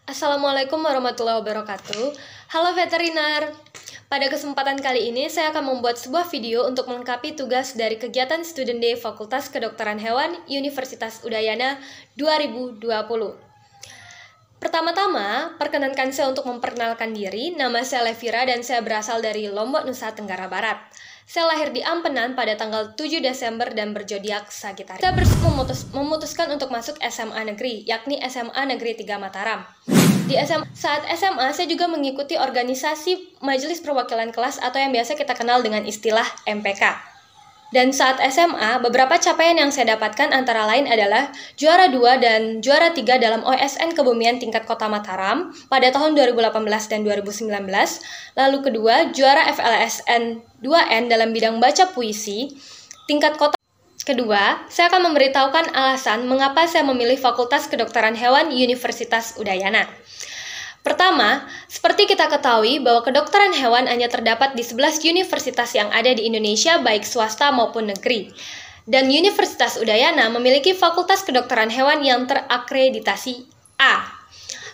Assalamualaikum warahmatullahi wabarakatuh. Halo veteriner. Pada kesempatan kali ini saya akan membuat sebuah video untuk melengkapi tugas dari kegiatan Student Day Fakultas Kedokteran Hewan Universitas Udayana 2020. Pertama-tama, perkenankan saya untuk memperkenalkan diri. Nama saya Levira dan saya berasal dari Lombok, Nusa Tenggara Barat. Saya lahir di Ampenan pada tanggal 7 Desember dan berzodiak Sagittarius. Saya memutuskan untuk masuk SMA negeri, yakni SMA Negeri 3 Mataram. Saat SMA, saya juga mengikuti organisasi Majelis Perwakilan Kelas atau yang biasa kita kenal dengan istilah MPK. Dan saat SMA, beberapa capaian yang saya dapatkan antara lain adalah juara 2 dan juara 3 dalam OSN Kebumian tingkat Kota Mataram pada tahun 2018 dan 2019. Lalu kedua, juara FLSN 2N dalam bidang baca puisi tingkat kota. Kedua, saya akan memberitahukan alasan mengapa saya memilih Fakultas Kedokteran Hewan Universitas Udayana. Pertama, seperti kita ketahui bahwa kedokteran hewan hanya terdapat di 11 universitas yang ada di Indonesia, baik swasta maupun negeri. Dan Universitas Udayana memiliki Fakultas Kedokteran Hewan yang terakreditasi A.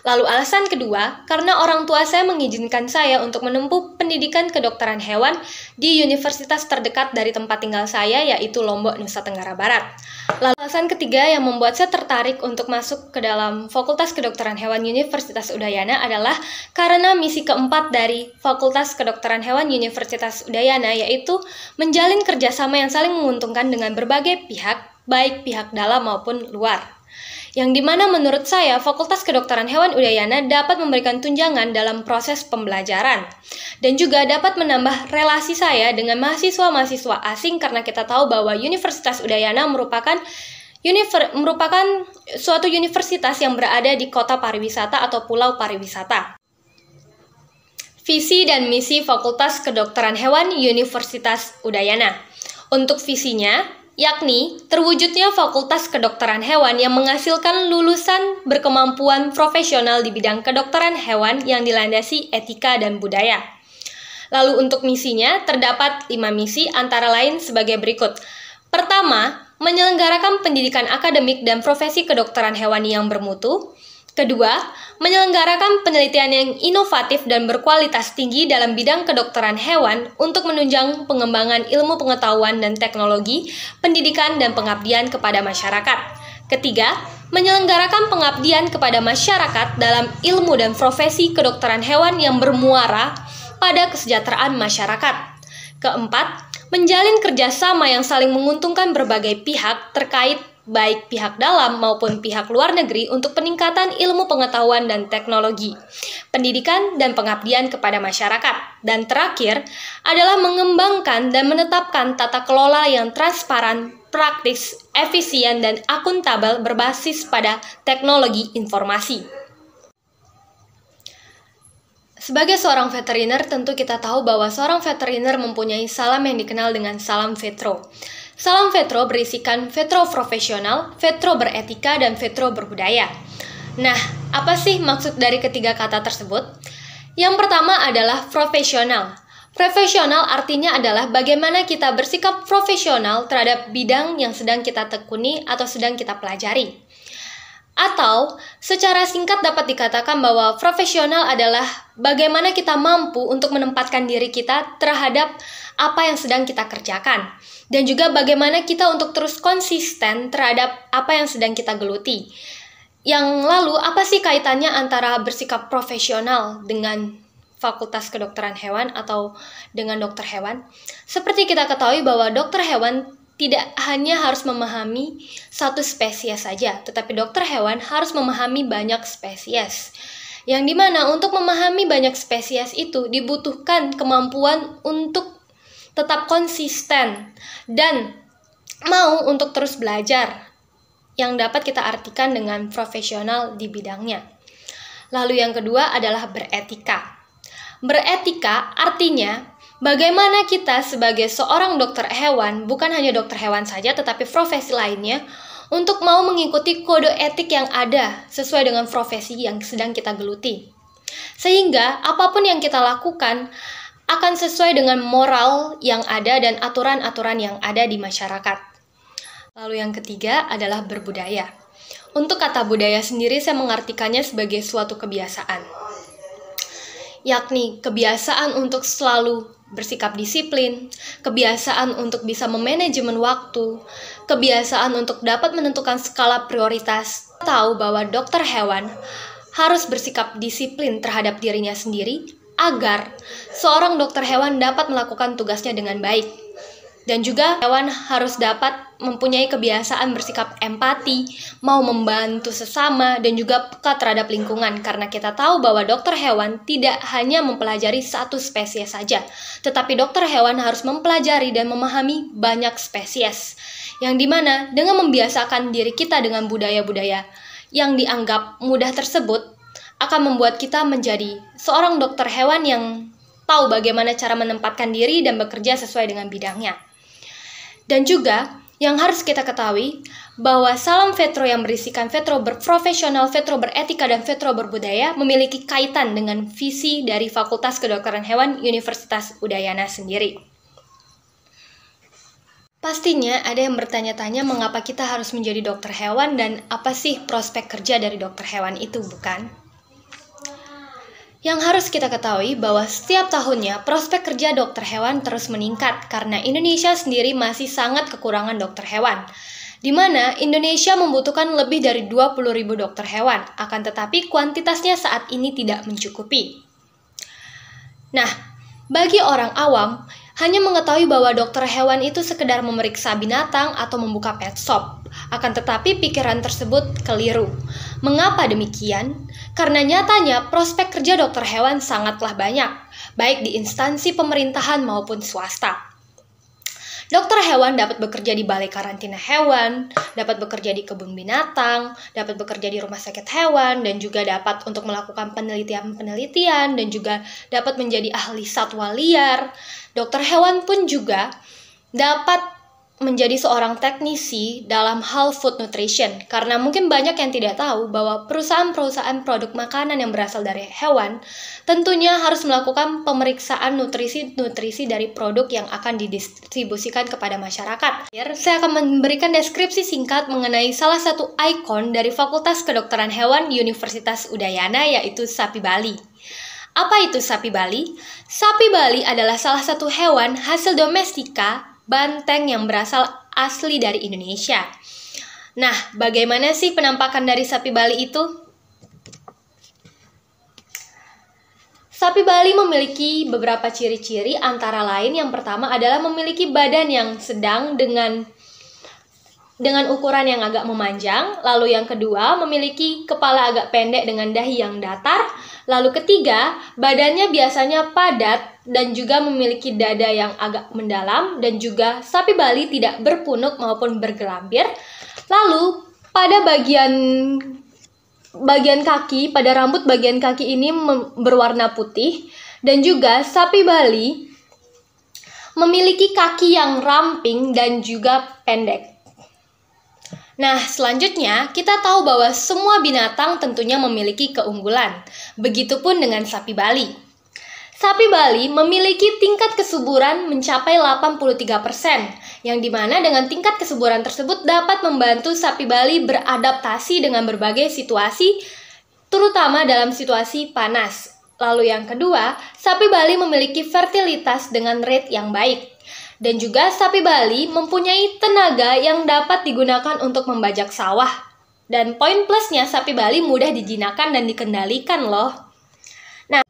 Lalu alasan kedua, karena orang tua saya mengizinkan saya untuk menempuh pendidikan kedokteran hewan di universitas terdekat dari tempat tinggal saya, yaitu Lombok, Nusa Tenggara Barat. Lalu alasan ketiga yang membuat saya tertarik untuk masuk ke dalam Fakultas Kedokteran Hewan Universitas Udayana adalah karena misi keempat dari Fakultas Kedokteran Hewan Universitas Udayana, yaitu menjalin kerjasama yang saling menguntungkan dengan berbagai pihak, baik pihak dalam maupun luar. Yang dimana menurut saya, Fakultas Kedokteran Hewan Udayana dapat memberikan tunjangan dalam proses pembelajaran. Dan juga dapat menambah relasi saya dengan mahasiswa-mahasiswa asing karena kita tahu bahwa Universitas Udayana merupakan suatu universitas yang berada di kota pariwisata atau pulau pariwisata. Visi dan misi Fakultas Kedokteran Hewan Universitas Udayana. Untuk visinya, yakni terwujudnya Fakultas Kedokteran Hewan yang menghasilkan lulusan berkemampuan profesional di bidang kedokteran hewan yang dilandasi etika dan budaya. Lalu untuk misinya, terdapat 5 misi antara lain sebagai berikut. Pertama, menyelenggarakan pendidikan akademik dan profesi kedokteran hewan yang bermutu. Kedua, menyelenggarakan penelitian yang inovatif dan berkualitas tinggi dalam bidang kedokteran hewan untuk menunjang pengembangan ilmu pengetahuan dan teknologi, pendidikan dan pengabdian kepada masyarakat. Ketiga, menyelenggarakan pengabdian kepada masyarakat dalam ilmu dan profesi kedokteran hewan yang bermuara pada kesejahteraan masyarakat. Keempat, menjalin kerjasama yang saling menguntungkan berbagai pihak terkait baik pihak dalam maupun pihak luar negeri untuk peningkatan ilmu pengetahuan dan teknologi, pendidikan dan pengabdian kepada masyarakat. Dan terakhir adalah mengembangkan dan menetapkan tata kelola yang transparan, praktis, efisien, dan akuntabel berbasis pada teknologi informasi. Sebagai seorang veteriner, tentu kita tahu bahwa seorang veteriner mempunyai salam yang dikenal dengan salam vetro. Salam vetro berisikan vetro profesional, vetro beretika, dan vetro berbudaya. Nah, apa sih maksud dari ketiga kata tersebut? Yang pertama adalah profesional. Profesional artinya adalah bagaimana kita bersikap profesional terhadap bidang yang sedang kita tekuni atau sedang kita pelajari. Atau secara singkat dapat dikatakan bahwa profesional adalah bagaimana kita mampu untuk menempatkan diri kita terhadap apa yang sedang kita kerjakan. Dan juga bagaimana kita untuk terus konsisten terhadap apa yang sedang kita geluti. Yang lalu, apa sih kaitannya antara bersikap profesional dengan Fakultas Kedokteran Hewan atau dengan dokter hewan? Seperti kita ketahui bahwa dokter hewan tidak hanya harus memahami satu spesies saja, tetapi dokter hewan harus memahami banyak spesies. Yang dimana untuk memahami banyak spesies itu dibutuhkan kemampuan untuk tetap konsisten dan mau untuk terus belajar, yang dapat kita artikan dengan profesional di bidangnya. Lalu yang kedua adalah beretika. Beretika artinya bagaimana kita sebagai seorang dokter hewan, bukan hanya dokter hewan saja tetapi profesi lainnya, untuk mau mengikuti kode etik yang ada sesuai dengan profesi yang sedang kita geluti. Sehingga apapun yang kita lakukan akan sesuai dengan moral yang ada dan aturan-aturan yang ada di masyarakat. Lalu yang ketiga adalah berbudaya. Untuk kata budaya sendiri saya mengartikannya sebagai suatu kebiasaan, yakni kebiasaan untuk selalu bersikap disiplin, kebiasaan untuk bisa memanajemen waktu, kebiasaan untuk dapat menentukan skala prioritas. Tahu bahwa dokter hewan harus bersikap disiplin terhadap dirinya sendiri agar seorang dokter hewan dapat melakukan tugasnya dengan baik. Dan juga hewan harus dapat mempunyai kebiasaan bersikap empati, mau membantu sesama, dan juga peka terhadap lingkungan. Karena kita tahu bahwa dokter hewan tidak hanya mempelajari satu spesies saja, tetapi dokter hewan harus mempelajari dan memahami banyak spesies. Yang dimana dengan membiasakan diri kita dengan budaya-budaya yang dianggap mudah tersebut, akan membuat kita menjadi seorang dokter hewan yang tahu bagaimana cara menempatkan diri dan bekerja sesuai dengan bidangnya. Dan juga yang harus kita ketahui bahwa salam vetro yang berisikan vetro berprofesional, vetro beretika, dan vetro berbudaya memiliki kaitan dengan visi dari Fakultas Kedokteran Hewan Universitas Udayana sendiri. Pastinya ada yang bertanya-tanya mengapa kita harus menjadi dokter hewan dan apa sih prospek kerja dari dokter hewan itu, bukan? Yang harus kita ketahui bahwa setiap tahunnya prospek kerja dokter hewan terus meningkat karena Indonesia sendiri masih sangat kekurangan dokter hewan. Di mana Indonesia membutuhkan lebih dari 20.000 dokter hewan, akan tetapi kuantitasnya saat ini tidak mencukupi. Nah, bagi orang awam, hanya mengetahui bahwa dokter hewan itu sekedar memeriksa binatang atau membuka pet shop. Akan tetapi pikiran tersebut keliru. Mengapa demikian? Karena nyatanya prospek kerja dokter hewan sangatlah banyak, baik di instansi pemerintahan maupun swasta. Dokter hewan dapat bekerja di balai karantina hewan, dapat bekerja di kebun binatang, dapat bekerja di rumah sakit hewan, dan juga dapat untuk melakukan penelitian-penelitian, dan juga dapat menjadi ahli satwa liar. Dokter hewan pun juga dapat menjadi seorang teknisi dalam hal food nutrition, karena mungkin banyak yang tidak tahu bahwa perusahaan-perusahaan produk makanan yang berasal dari hewan tentunya harus melakukan pemeriksaan nutrisi dari produk yang akan didistribusikan kepada masyarakat. Saya akan memberikan deskripsi singkat mengenai salah satu ikon dari Fakultas Kedokteran Hewan Universitas Udayana, yaitu sapi Bali. Apa itu sapi Bali? Sapi Bali adalah salah satu hewan hasil domestika banteng yang berasal asli dari Indonesia. Nah, bagaimana sih penampakan dari sapi Bali itu? Sapi Bali memiliki beberapa ciri-ciri, antara lain yang pertama adalah memiliki badan yang sedang dengan ukuran yang agak memanjang. Lalu yang kedua, memiliki kepala agak pendek dengan dahi yang datar. Lalu ketiga, badannya biasanya padat dan juga memiliki dada yang agak mendalam, dan juga sapi Bali tidak berpunuk maupun bergelambir. Lalu pada bagian kaki, pada rambut bagian kaki ini berwarna putih, dan juga sapi Bali memiliki kaki yang ramping dan juga pendek. Nah, selanjutnya kita tahu bahwa semua binatang tentunya memiliki keunggulan. Begitupun dengan sapi Bali. Sapi Bali memiliki tingkat kesuburan mencapai 83%, yang dimana dengan tingkat kesuburan tersebut dapat membantu sapi Bali beradaptasi dengan berbagai situasi, terutama dalam situasi panas. Lalu yang kedua, sapi Bali memiliki fertilitas dengan rate yang baik. Dan juga sapi Bali mempunyai tenaga yang dapat digunakan untuk membajak sawah. Dan poin plusnya, sapi Bali mudah dijinakkan dan dikendalikan loh. Nah,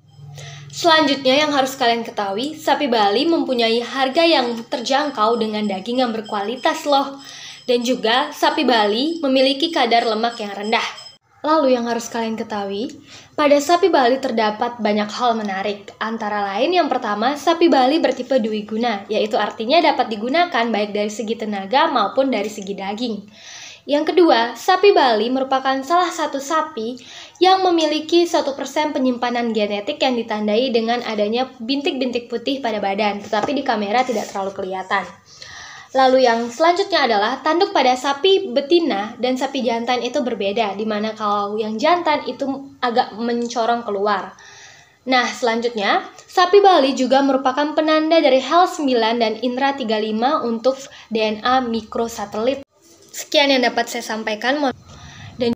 selanjutnya yang harus kalian ketahui, sapi Bali mempunyai harga yang terjangkau dengan daging yang berkualitas loh. Dan juga sapi Bali memiliki kadar lemak yang rendah. Lalu yang harus kalian ketahui, pada sapi Bali terdapat banyak hal menarik. Antara lain yang pertama, sapi Bali bertipe dwiguna, yaitu artinya dapat digunakan baik dari segi tenaga maupun dari segi daging. Yang kedua, sapi Bali merupakan salah satu sapi yang memiliki 1% penyimpanan genetik yang ditandai dengan adanya bintik-bintik putih pada badan, tetapi di kamera tidak terlalu kelihatan. Lalu yang selanjutnya adalah tanduk pada sapi betina dan sapi jantan itu berbeda, di mana kalau yang jantan itu agak mencorong keluar. Nah, selanjutnya, sapi Bali juga merupakan penanda dari HEL9 dan Indra 35 untuk DNA mikrosatelit. Sekian yang dapat saya sampaikan.